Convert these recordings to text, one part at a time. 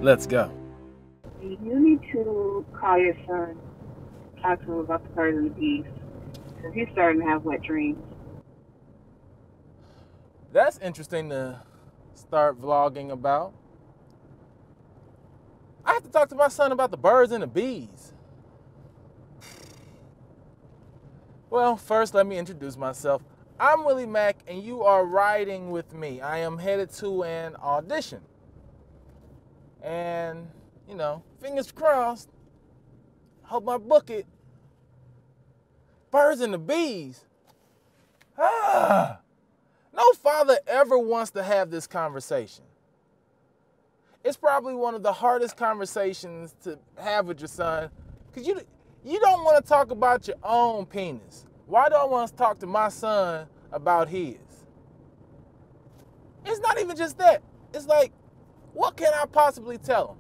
Let's go. You need to call your son, talk to him about the birds and the bees, because he's starting to have wet dreams. That's interesting to start vlogging about. I have to talk to my son about the birds and the bees. Well, first let me introduce myself. I'm Willie Mack and you are riding with me. I am headed to an audition. And, fingers crossed, hope I book it. Birds and the bees. No father ever wants to have this conversation. It's probably one of the hardest conversations to have with your son, because you don't want to talk about your own penis. Why do I want to talk to my son about his? It's not even just that. It's like, what can I possibly tell him?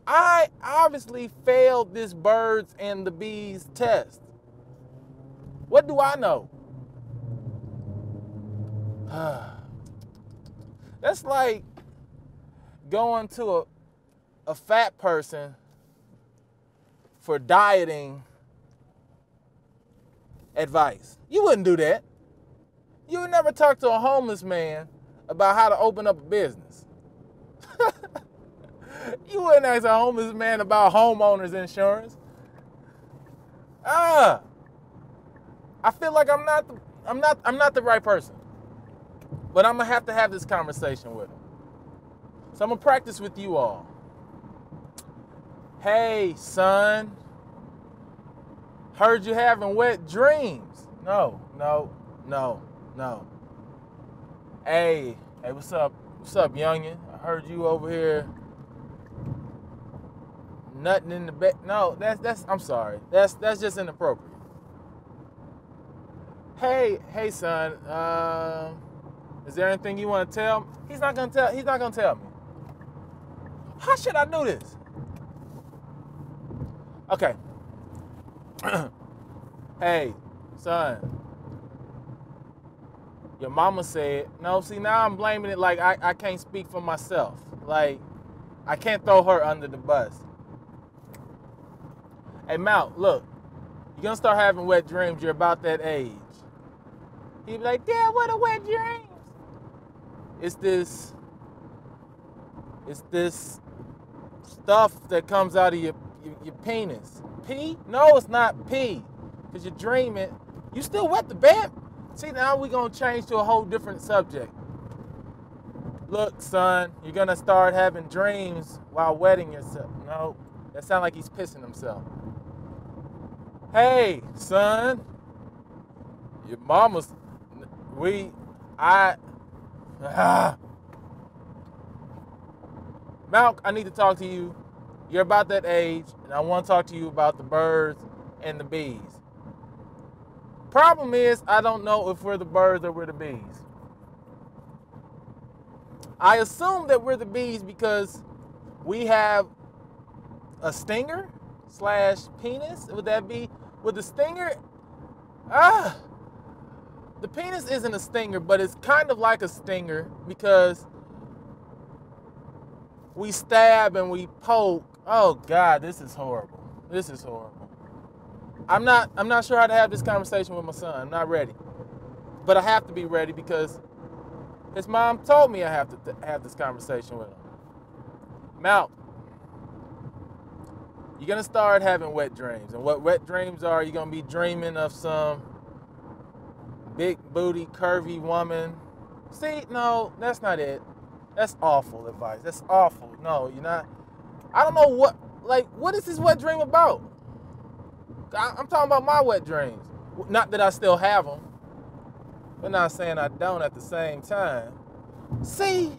I obviously failed this birds and the bees test. What do I know? That's like going to a fat person for dieting advice. You wouldn't do that. You would never talk to a homeless man about how to open up a business. You wouldn't ask a homeless man about homeowners insurance. I feel like I'm not the right person. But I'm gonna have to have this conversation with him. So I'm gonna practice with you all. Hey, son. Heard you having wet dreams. No. Hey, what's up? What's up, youngin? I heard you over here nutting in the bed. No, I'm sorry. That's just inappropriate. Hey, son. Is there anything you want to tell me? He's not gonna tell me. How should I do this? Okay. Hey, son. Your mama said, no, see, now I'm blaming it like I can't speak for myself. Like, I can't throw her under the bus. Hey, Mal, look, you're gonna start having wet dreams. You're about that age. He'd be like, Dad, what a wet dream. It's this stuff that comes out of your penis. Pee? No, it's not pee. Because you're dreaming. You still wet the bed? See, now we're going to change to a whole different subject. Look, son, you're going to start having dreams while wetting yourself. No, that sounds like he's pissing himself. Hey, son, your mama's, Malk, I need to talk to you. You're about that age, and I want to talk to you about the birds and the bees. Problem is, I don't know if we're the birds or we're the bees. I assume that we're the bees because we have a stinger / penis. Would that be? Would the stinger? The penis isn't a stinger, but it's kind of like a stinger because we stab and we poke. Oh God, this is horrible. This is horrible. I'm not sure how to have this conversation with my son. I'm not ready. But I have to be ready because his mom told me I have to have this conversation with him. Mal, you're gonna start having wet dreams. And what wet dreams are, you're gonna be dreaming of some big booty, curvy woman. See, no, that's not it. That's awful advice. That's awful. No, you're not. I don't know what is this wet dream about? I'm talking about my wet dreams. Not that I still have them, but not saying I don't at the same time. See?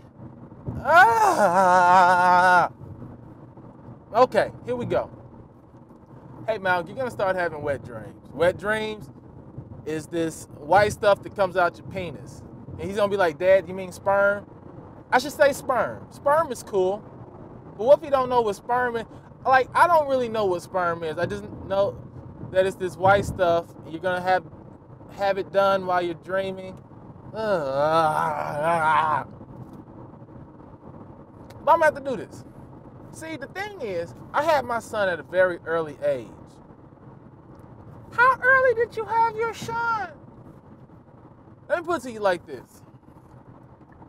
Okay, here we go. Hey, Mal, you're going to start having wet dreams. Wet dreams is this white stuff that comes out your penis. And he's going to be like, Dad, you mean sperm? I should say sperm. Sperm is cool. But what if you don't know what sperm is? Like, I don't really know what sperm is. I just know that it's this white stuff. You're going to have it done while you're dreaming. But I'm going to have to do this. See, the thing is, I had my son at a very early age. How early did you have your son? Let me put it to you like this.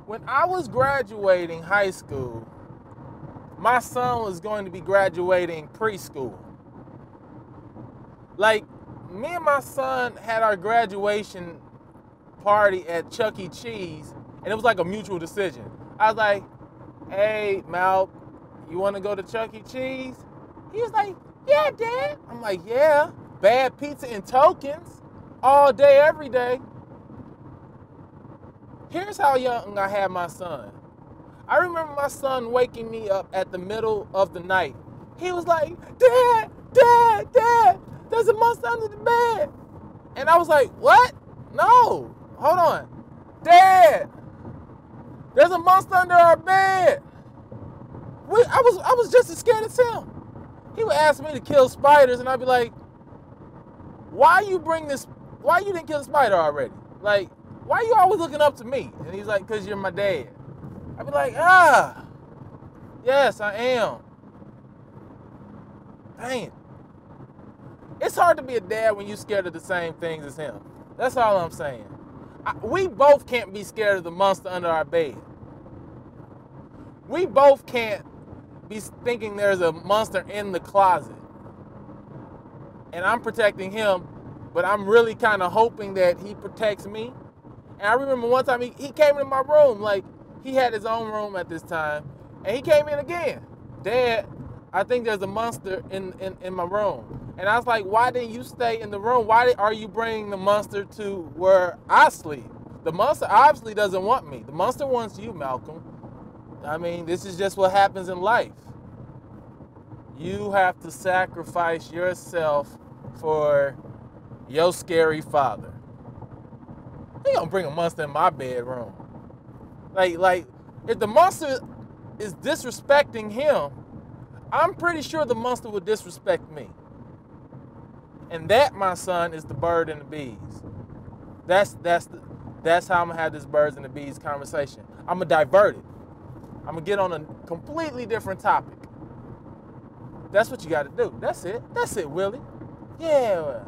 When I was graduating high school, my son was going to be graduating preschool. Like, me and my son had our graduation party at Chuck E. Cheese, and it was like a mutual decision. I was like, hey, Mal, you want to go to Chuck E. Cheese? He was like, yeah, Dad. I'm like, yeah, bad pizza and tokens all day, every day. Here's how young I had my son. I remember my son waking me up at the middle of the night. He was like, Dad, Dad, Dad, there's a monster under the bed. And I was like, what? No, hold on. Dad, there's a monster under our bed. I was just as scared as him. He would ask me to kill spiders, and I'd be like, why you didn't kill the spider already? Like, why you always looking up to me? And he's like, because you're my dad. I'd be like, yes, I am. Dang. It's hard to be a dad when you're scared of the same things as him. That's all I'm saying. We both can't be scared of the monster under our bed. We both can't be thinking there's a monster in the closet. And I'm protecting him, but I'm really kind of hoping that he protects me. And I remember one time he came into my room, like he had his own room at this time, and he came in again. Dad, I think there's a monster in my room. And I was like, why didn't you stay in the room? Why are you bringing the monster to where I sleep? The monster obviously doesn't want me. The monster wants you, Malcolm. I mean, this is just what happens in life. You have to sacrifice yourself for your scary father. They gonna bring a monster in my bedroom. Like, if the monster is disrespecting him, I'm pretty sure the monster would disrespect me. And that, my son, is the bird and the bees. That's how I'm gonna have this birds and the bees conversation. I'm gonna divert it. I'm gonna get on a completely different topic. That's what you gotta do. That's it, Willie. Yeah.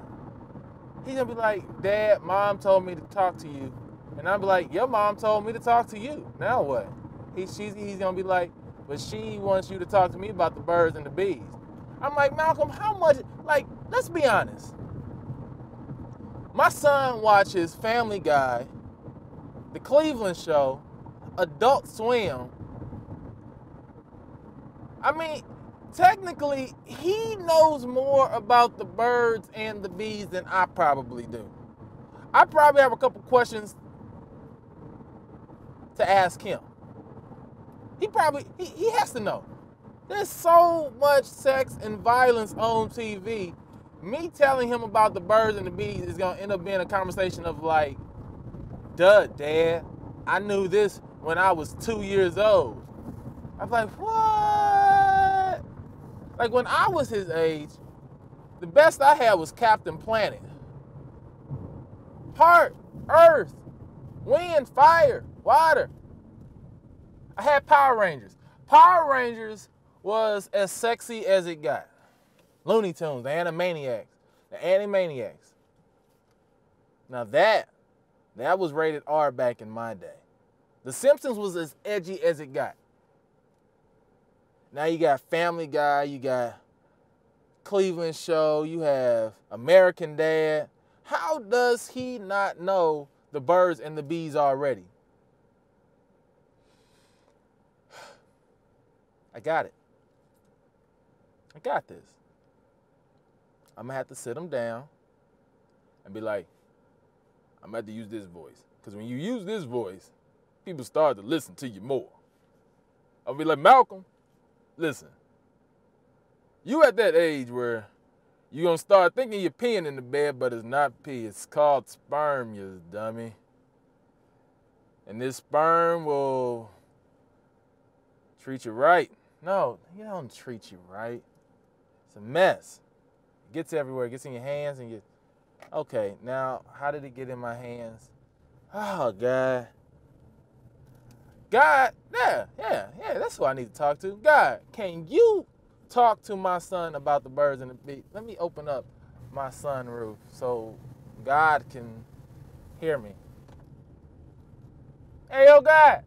He's gonna be like, Dad, Mom told me to talk to you. And I'll be like, your mom told me to talk to you. Now what? He's gonna be like, but she wants you to talk to me about the birds and the bees. I'm like, Malcolm, how much, like, let's be honest. My son watches Family Guy, The Cleveland Show, Adult Swim. I mean, technically, he knows more about the birds and the bees than I probably do. I probably have a couple questions to ask him. He has to know. There's so much sex and violence on TV. Me telling him about the birds and the bees is gonna end up being a conversation of like, duh, Dad, I knew this when I was 2 years old. I'm like, what? Like when I was his age, the best I had was Captain Planet. Heart, earth, wind, fire, water. I had Power Rangers. Power Rangers was as sexy as it got. Looney Tunes, the Animaniacs. Now that was rated R back in my day. The Simpsons was as edgy as it got. Now you got Family Guy, you got Cleveland Show, you have American Dad. How does he not know the birds and the bees already? I got it. I got this. I'm going to have to sit him down and be like, I'm going to have to use this voice. Because when you use this voice, people start to listen to you more. I'll be like, Malcolm, listen. You at that age where you're going to start thinking you're peeing in the bed, but it's not pee. It's called sperm, you dummy. And this sperm will treat you right. No, he don't treat you right. It's a mess. It gets everywhere. It gets in your hands and you... Okay, now, how did it get in my hands? Oh, God. God, yeah, that's who I need to talk to. God, can you talk to my son about the birds and the bees? Let me open up my sunroof so God can hear me. Hey, yo, God.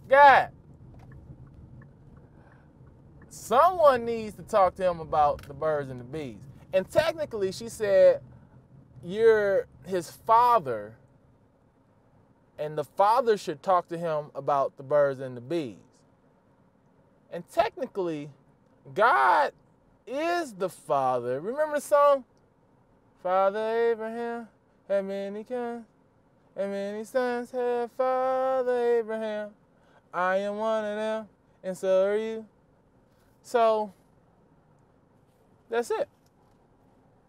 God. Someone needs to talk to him about the birds and the bees. And technically, she said, you're his father, and the father should talk to him about the birds and the bees. And technically, God is the father. Remember the song? Father Abraham had many kinds, and many sons had Father Abraham. I am one of them, and so are you. So, that's it.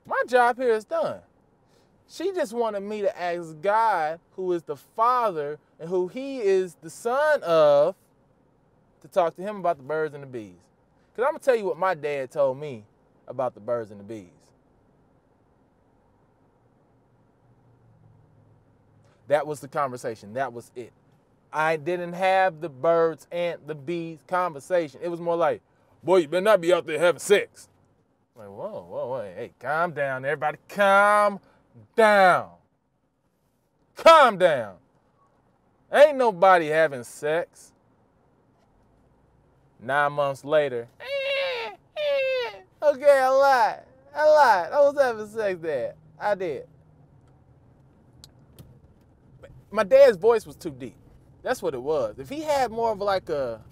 My job here is done. She just wanted me to ask God, who is the Father and who he is the son of, to talk to him about the birds and the bees. Because I'm going to tell you what my dad told me about the birds and the bees. That was the conversation. That was it. I didn't have the birds and the bees conversation. It was more like, boy, you better not be out there having sex. I'm like, whoa, hey, calm down, everybody, calm down. Calm down. Ain't nobody having sex. 9 months later, okay, I lied. I was having sex there. I did. My dad's voice was too deep. That's what it was. If he had more of like a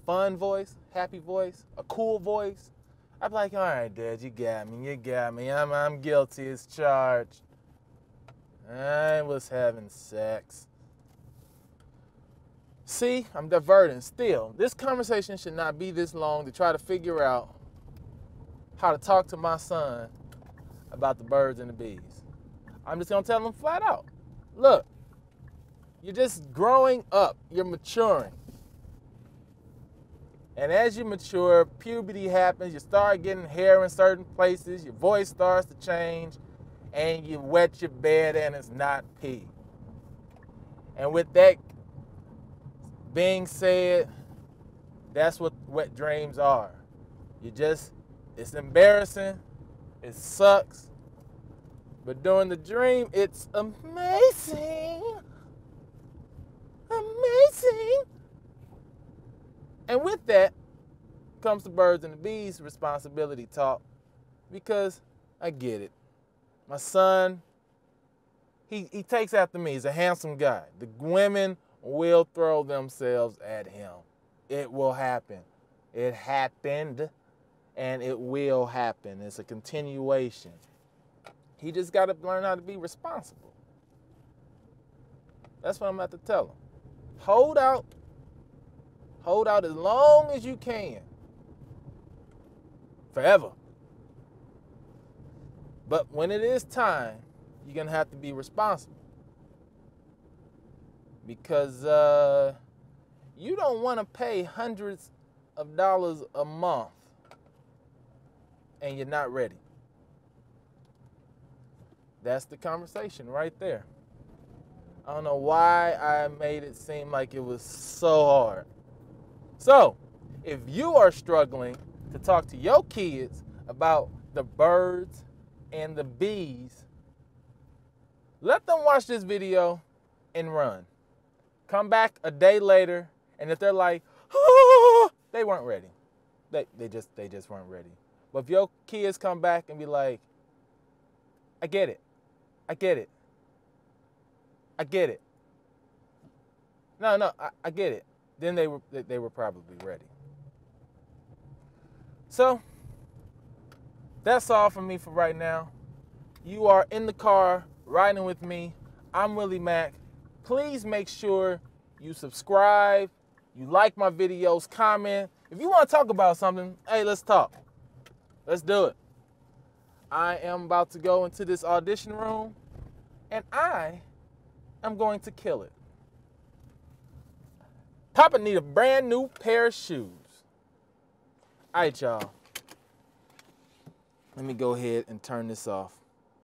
fun voice, happy voice, a cool voice, I'd be like, all right, Dad, you got me. I'm guilty as charged. I was having sex. See, I'm diverting still. This conversation should not be this long to try to figure out how to talk to my son about the birds and the bees. I'm just gonna tell him flat out, look, you're just growing up, you're maturing. And as you mature, puberty happens, you start getting hair in certain places, your voice starts to change, and you wet your bed and it's not pee. And with that being said, that's what wet dreams are. It's embarrassing, it sucks, but during the dream, it's amazing. Amazing. And with that comes the birds and the bees responsibility talk, because I get it. My son, he takes after me. He's a handsome guy. The women will throw themselves at him. It will happen. It happened, and it will happen. It's a continuation. He just got to learn how to be responsible. That's what I'm about to tell him. Hold out. Hold out as long as you can. Forever. But when it is time, you're going to have to be responsible. Because you don't want to pay hundreds of dollars a month and you're not ready. That's the conversation right there. I don't know why I made it seem like it was so hard. So, if you are struggling to talk to your kids about the birds and the bees, let them watch this video and run. Come back a day later, and if they're like, oh, they weren't ready. They just weren't ready. But if your kids come back and be like, I get it. I get it. No, I get it. Then they were probably ready. So, that's all from me for right now. You are in the car riding with me. I'm Willie Mack. Please make sure you subscribe, you like my videos, comment. If you want to talk about something, hey, let's talk. Let's do it. I am about to go into this audition room, and I am going to kill it. Papa need a brand new pair of shoes. All right, y'all. Let me go ahead and turn this off.